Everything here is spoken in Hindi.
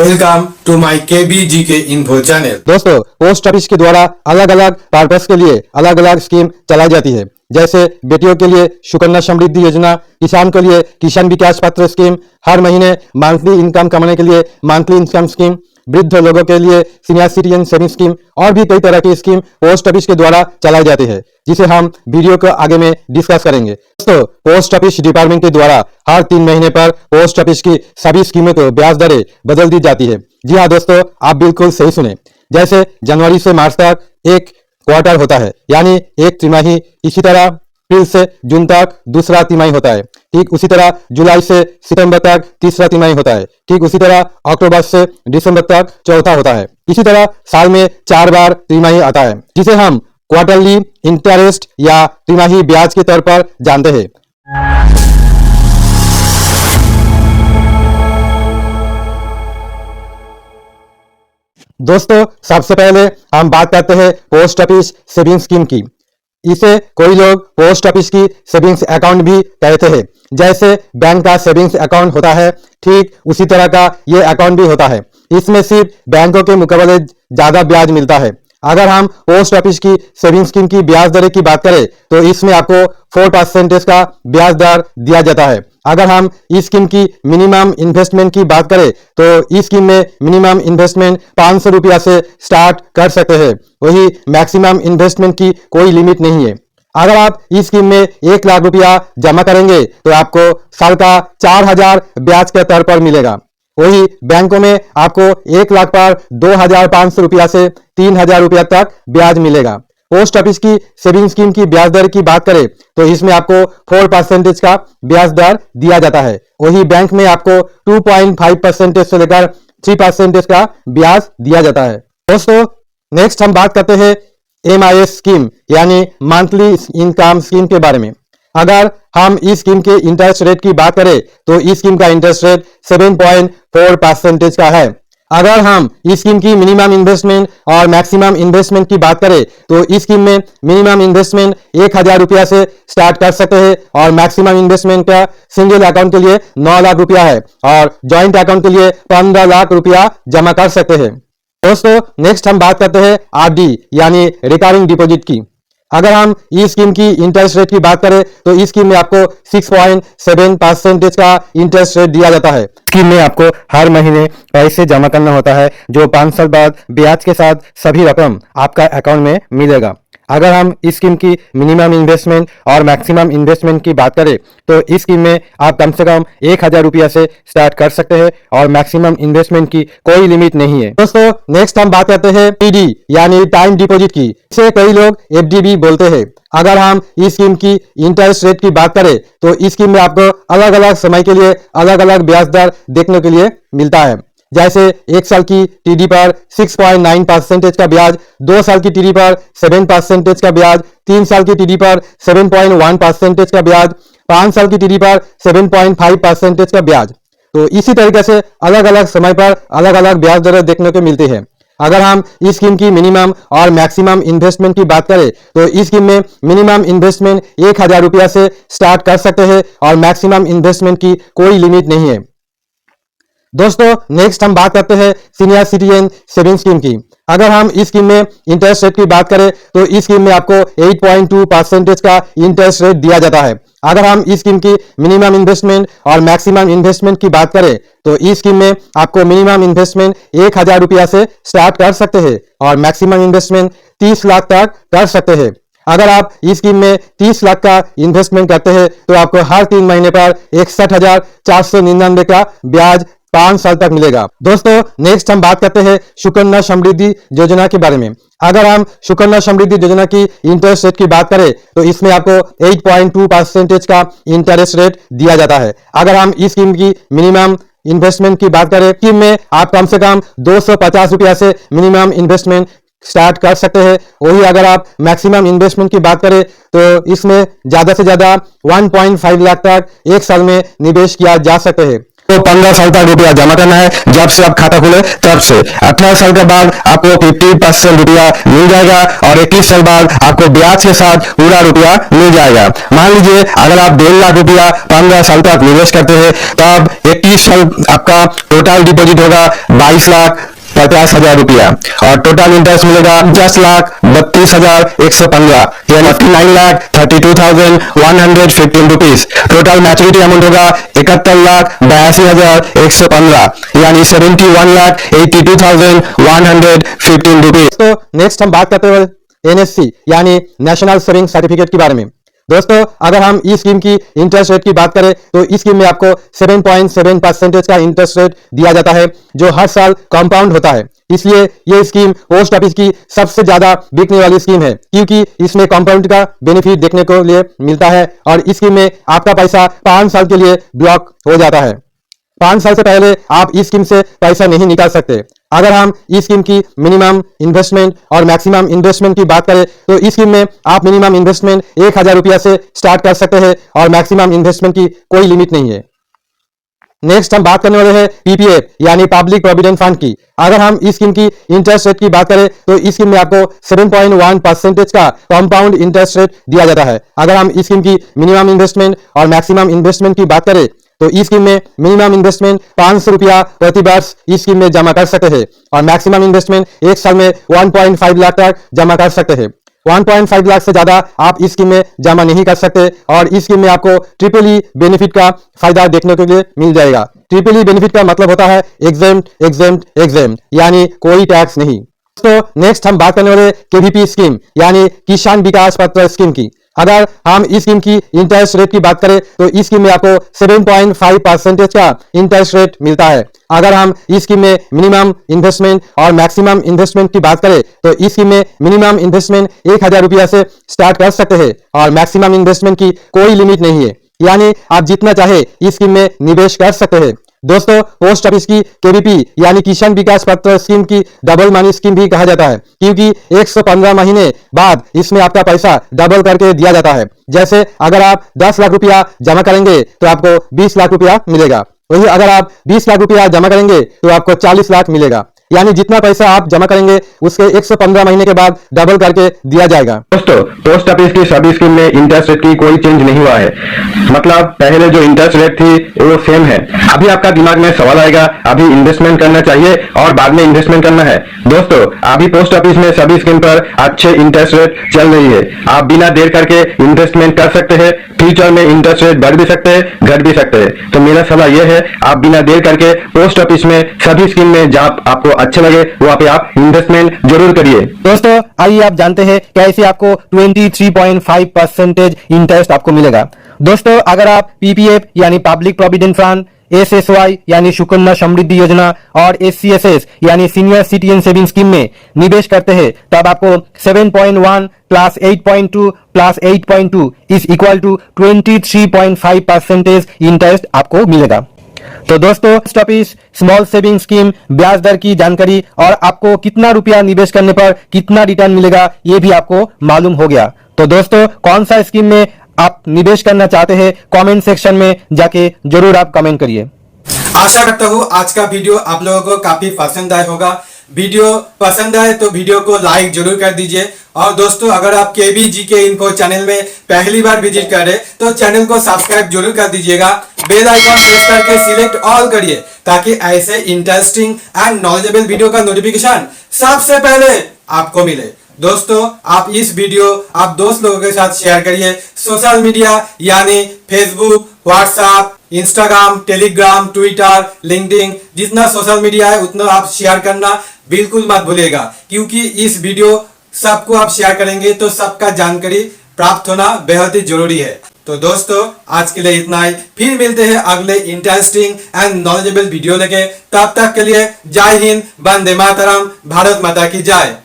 Welcome to my KBGK info channel. दोस्तों, पोस्ट ऑफिस के द्वारा अलग अलग पर्पस के लिए अलग अलग स्कीम चलाई जाती है। जैसे बेटियों के लिए सुकन्या समृद्धि योजना, किसान के लिए किसान विकास पत्र स्कीम, हर महीने मंथली इनकम कमाने के लिए मंथली इनकम स्कीम, वृद्ध लोगों के लिए सीनियर सिटीजन सेविंग स्कीम और भी कई तरह की स्कीम पोस्ट ऑफिस के द्वारा चलाई जाती है, जिसे हम वीडियो को आगे में डिस्कस करेंगे। दोस्तों, पोस्ट ऑफिस डिपार्टमेंट के द्वारा हर 3 महीने पर पोस्ट ऑफिस की सभी स्कीमों को ब्याज दरें बदल दी जाती है। जी हाँ दोस्तों, आप बिल्कुल सही सुने। जैसे जनवरी से मार्च तक एक क्वार्टर होता है, यानी एक तिमाही। इसी तरह अप्रैल से जून तक दूसरा तिमाही होता है। ठीक उसी तरह जुलाई से सितंबर तक तीसरा तिमाही होता है। ठीक उसी तरह अक्टूबर से दिसंबर तक चौथा होता है। इसी तरह साल में 4 बार तिमाही आता है, जिसे हम क्वार्टरली इंटरेस्ट या तिमाही ब्याज के तौर पर जानते हैं। दोस्तों, सबसे पहले हम बात करते हैं पोस्ट ऑफिस सेविंग स्कीम की। इसे कोई लोग पोस्ट ऑफिस की सेविंग्स अकाउंट भी कहते हैं। जैसे बैंक का सेविंग्स अकाउंट होता है, ठीक उसी तरह का ये अकाउंट भी होता है। इसमें सिर्फ बैंकों के मुकाबले ज्यादा ब्याज मिलता है। अगर हम पोस्ट ऑफिस की सेविंग स्कीम की ब्याज दर की बात करें तो इसमें आपको 4% का ब्याज दर दिया जाता है। अगर हम इस स्कीम की मिनिमम इन्वेस्टमेंट की बात करें तो इस स्कीम में मिनिमम इन्वेस्टमेंट 500 रुपया से स्टार्ट कर सकते हैं। वही मैक्सिमम इन्वेस्टमेंट की कोई लिमिट नहीं है। अगर आप इस स्कीम में 1 लाख रुपया जमा करेंगे तो आपको साल का 4000 ब्याज के तौर पर मिलेगा। वही बैंकों में आपको 1 लाख पर 2500 रुपया से 3000 रुपया तक ब्याज मिलेगा। पोस्ट ऑफिस की सेविंग स्कीम की ब्याज दर की बात करें तो इसमें आपको 4% का ब्याज दर दिया जाता है। वही बैंक में आपको 2.5% से लेकर 3% का ब्याज दिया जाता है। दोस्तों, नेक्स्ट हम बात करते हैं MIS स्कीम यानी मंथली इनकम स्कीम के बारे में। अगर हम इस स्कीम के इंटरेस्ट रेट की बात करें तो इस स्कीम का इंटरेस्ट रेट 7.4% का है। अगर हम इस स्कीम की मिनिमम इन्वेस्टमेंट और मैक्सिमम इन्वेस्टमेंट की बात करें तो इस स्कीम में मिनिमम इन्वेस्टमेंट 1000 रुपया से स्टार्ट कर सकते हैं और मैक्सिमम इन्वेस्टमेंट का सिंगल अकाउंट के लिए 9 लाख रुपया है और ज्वाइंट अकाउंट के लिए 15 लाख रुपया जमा कर सकते हैं। दोस्तों, नेक्स्ट हम बात करते हैं RD यानी रिकरिंग डिपॉजिट की। अगर हम इस स्कीम की इंटरेस्ट रेट की बात करें तो इस स्कीम में आपको 6.7% का इंटरेस्ट रेट दिया जाता है। स्कीम में आपको हर महीने पैसे जमा करना होता है, जो 5 साल बाद ब्याज के साथ सभी रकम आपका अकाउंट में मिलेगा। अगर हम इस स्कीम की मिनिमम इन्वेस्टमेंट और मैक्सिमम इन्वेस्टमेंट की बात करें तो इस स्कीम में आप कम से कम 1000 रुपया से स्टार्ट कर सकते हैं और मैक्सिमम इन्वेस्टमेंट की कोई लिमिट नहीं है। दोस्तों, नेक्स्ट हम बात करते हैं TD यानी टाइम डिपॉजिट की। इसे कई लोग FD भी बोलते हैं। अगर हम इस स्कीम की इंटरेस्ट रेट की बात करें तो इस स्कीम में आपको अलग अलग समय के लिए अलग अलग ब्याज दर देखने के लिए मिलता है। जैसे 1 साल की TD पर 6.9% का ब्याज, 2 साल की TD पर 7% का ब्याज, 3 साल की TD पर 7.1% का ब्याज, 5 साल की TD पर 7.5% का ब्याज। तो इसी तरीके से अलग अलग समय पर अलग अलग ब्याज दरें देखने को मिलती है। अगर हम इस स्कीम की मिनिमम और मैक्सिमम इन्वेस्टमेंट की बात करें तो इस स्कीम में मिनिमम इन्वेस्टमेंट 1000 रुपया से स्टार्ट कर सकते हैं और मैक्सिमम इन्वेस्टमेंट की कोई लिमिट नहीं है। दोस्तों, नेक्स्ट हम बात करते हैं सीनियर सिटीजन सेविंग स्कीम की। अगर हम इस स्कीम में इंटरेस्ट रेट की बात करें तो इस स्कीम में आपको 8.2% का इंटरेस्ट रेट दिया जाता है। अगर हम इस स्कीम की मिनिमम इन्वेस्टमेंट और मैक्सिमम इन्वेस्टमेंट की बात करें तो इस स्कीम में आपको मिनिमम इन्वेस्टमेंट 1000 रुपया से स्टार्ट कर सकते हैं और मैक्सिमम इन्वेस्टमेंट 30 लाख तक कर सकते हैं। अगर आप इस स्कीम में 30 लाख का इन्वेस्टमेंट करते हैं तो आपको हर 3 महीने पर 61,499 का ब्याज 5 साल तक मिलेगा। दोस्तों, नेक्स्ट हम बात करते हैं सुकन्या समृद्धि योजना के बारे में। अगर हम सुकन्या समृद्धि योजना की इंटरेस्ट रेट की बात करें तो इसमें आपको 8.2% का इंटरेस्ट रेट दिया जाता है। अगर हम इस स्कीम की मिनिमम इन्वेस्टमेंट की बात करें, स्कीम में आप कम से कम 250 रुपया से मिनिमम इन्वेस्टमेंट स्टार्ट कर सकते हैं। वही अगर आप मैक्सिमम इन्वेस्टमेंट की बात करें तो इसमें ज्यादा से ज्यादा 1.5 लाख तक 1 साल में निवेश किया जा सकते हैं। तो 15 साल तक रुपया जमा करना है, जब से आप खाता खोले तब से। 18 साल के बाद आपको 50% रुपया मिल जाएगा और 21 साल बाद आपको ब्याज के साथ पूरा रुपया मिल जाएगा। मान लीजिए अगर आप 1.5 लाख रुपया 15 साल तक निवेश करते हैं, तब 21 साल आपका टोटल डिपॉजिट होगा 22,50,000 रुपया और टोटल इंटरेस्ट मिलेगा 10,32,115 यानी 49,32,115 रुपीज। टोटल मैच्योरिटी अमाउंट होगा 71,82,115 यानी 71,82,115 रुपीज। तो नेक्स्ट हम बात करते हैं NSC यानी नेशनल सेविंग सर्टिफिकेट के बारे में। दोस्तों अगर हम इस स्कीम की इंटरेस्ट रेट की बात करें तो इस स्कीम में आपको 7.7% का इंटरेस्ट रेट दिया जाता है, जो हर साल कंपाउंड होता है। इसलिए ये स्कीम पोस्ट ऑफिस की सबसे ज्यादा बिकने वाली स्कीम है, क्योंकि इसमें कंपाउंड का बेनिफिट देखने को लिए मिलता है और इस स्कीम में आपका पैसा 5 साल के लिए ब्लॉक हो जाता है। 5 साल से पहले आप इस स्कीम से पैसा नहीं निकाल सकते। अगर हम इस स्कीम की मिनिमम इन्वेस्टमेंट और मैक्सिमम इन्वेस्टमेंट की बात करें तो इस स्कीम में आप मिनिमम इन्वेस्टमेंट 1,000 रुपया से स्टार्ट कर सकते हैं और मैक्सिमम इन्वेस्टमेंट की कोई लिमिट नहीं है। नेक्स्ट हम बात करने वाले हैं PPF यानी पब्लिक प्रोविडेंट फंड की। अगर हम इस स्कीम की इंटरेस्ट रेट की बात करें तो इस स्कीम में आपको 7.1% का कंपाउंड इंटरेस्ट रेट दिया जाता है। अगर हम इस स्कीम की मिनिमम इन्वेस्टमेंट और मैक्सिमम इन्वेस्टमेंट की बात करें तो इस स्कीम में मिनिमम इन्वेस्टमेंट 500 रुपया प्रति वर्ष इस स्कीम में जमा कर सकते हैं और मैक्सिमम इन्वेस्टमेंट एक साल में 1.5 लाख तक जमा कर सकते हैं। 1.5 लाख से ज्यादा आप इस स्कीम में जमा नहीं कर सकते और इस स्कीम में आपको ट्रिपल ई बेनिफिट का फायदा देखने के लिए मिल जाएगा। ट्रिपल ई बेनिफिट का मतलब होता है एग्जेम्प्ट एग्जेम्प्ट एग्जेम्प्ट यानी कोई टैक्स नहीं। तो नेक्स्ट हम बात करने वाले KVP स्कीम यानी किसान विकास पत्र स्कीम की। अगर हम इस स्कीम की इंटरेस्ट रेट की बात करें तो इस स्कीम में आपको 7.5% का इंटरेस्ट रेट मिलता है। अगर हम इस स्कीम में मिनिमम इन्वेस्टमेंट और मैक्सिमम इन्वेस्टमेंट की बात करें तो इस स्कीम में मिनिमम इन्वेस्टमेंट 1,000 रुपया से स्टार्ट कर सकते हैं और मैक्सिमम इन्वेस्टमेंट की कोई लिमिट नहीं है, यानी आप जितना चाहे इस स्कीम में निवेश कर सकते हैं। दोस्तों पोस्ट ऑफिस की KVP यानी किसान विकास पत्र स्कीम की डबल मनी स्कीम भी कहा जाता है, क्योंकि 115 महीने बाद इसमें आपका पैसा डबल करके दिया जाता है। जैसे अगर आप 10 लाख रुपया जमा करेंगे तो आपको 20 लाख रुपया मिलेगा, वही अगर आप 20 लाख रुपया जमा करेंगे तो आपको 40 लाख मिलेगा, यानी जितना पैसा आप जमा करेंगे उसके 115 महीने के बाद डबल करके दिया जाएगा। दोस्तों पोस्ट ऑफिस की सभी स्कीम में इंटरेस्ट रेट की कोई चेंज नहीं हुआ है, मतलब पहले जो इंटरेस्ट रेट थी वो सेम है। अभी आपका दिमाग में सवाल आएगा अभी इन्वेस्टमेंट करना चाहिए और बाद में इन्वेस्टमेंट करना है। दोस्तों अभी पोस्ट ऑफिस में सभी स्कीम पर अच्छे इंटरेस्ट रेट चल रही है, आप बिना देर करके इन्वेस्टमेंट कर सकते हैं। फ्यूचर में इंटरेस्ट रेट बढ़ भी सकते हैं घट भी सकते हैं, तो मेरा सलाह यह है आप बिना देर करके पोस्ट ऑफिस में सभी स्कीम में जहां आपको अच्छे लगे वहां पे आप इन्वेस्टमेंट जरूर करिए। दोस्तों आइए आप जानते हैं कैसे आपको 23.5% इंटरेस्ट आपको मिलेगा। दोस्तों अगर आप PPF यानी पब्लिक प्रोविडेंट फंड, SSY यानी सुकन्या समृद्धि योजना और SCSS यानी सीनियर सिटीजन सेविंग स्कीम में निवेश करते हैं तब आपको 7.1 plus 8.2 plus 8.2 is equal to 23.5% interest आपको मिलेगा। तो दोस्तों post office small saving scheme ब्याज दर की जानकारी और आपको कितना रुपया निवेश करने पर कितना रिटर्न मिलेगा ये भी आपको मालूम हो गया। तो दोस्तों कौन सा स्कीम में आप निवेश करना चाहते हैं कमेंट सेक्शन में जाके जरूर आप कमेंट करिए। आशा करता हूँ आज का वीडियो आप लोगों को काफी पसंद आया होगा। वीडियो पसंद आए तो वीडियो को लाइक जरूर कर दीजिए और दोस्तों अगर आप KBGK इन्फो चैनल में पहली बार विजिट करें तो चैनल को सब्सक्राइब जरूर कर दीजिएगा। बेल आइकॉन प्रेस करके सिलेक्ट ऑल करिए ताकि ऐसे इंटरेस्टिंग एंड नॉलेजेबल वीडियो का नोटिफिकेशन सबसे पहले आपको मिले। दोस्तों आप इस वीडियो आप दोस्त लोगों के साथ शेयर करिए। सोशल मीडिया यानी Facebook, WhatsApp, Instagram, Telegram, Twitter, LinkedIn जितना सोशल मीडिया है उतना आप शेयर करना बिल्कुल मत भूलिएगा, क्योंकि इस वीडियो सबको आप शेयर करेंगे तो सबका जानकारी प्राप्त होना बेहद ही जरूरी है। तो दोस्तों आज के लिए इतना ही, फिर मिलते हैं अगले इंटरेस्टिंग एंड नॉलेजेबल वीडियो लेके। तब तक के लिए जय हिंद, वंदे मातरम, भारत माता की जय।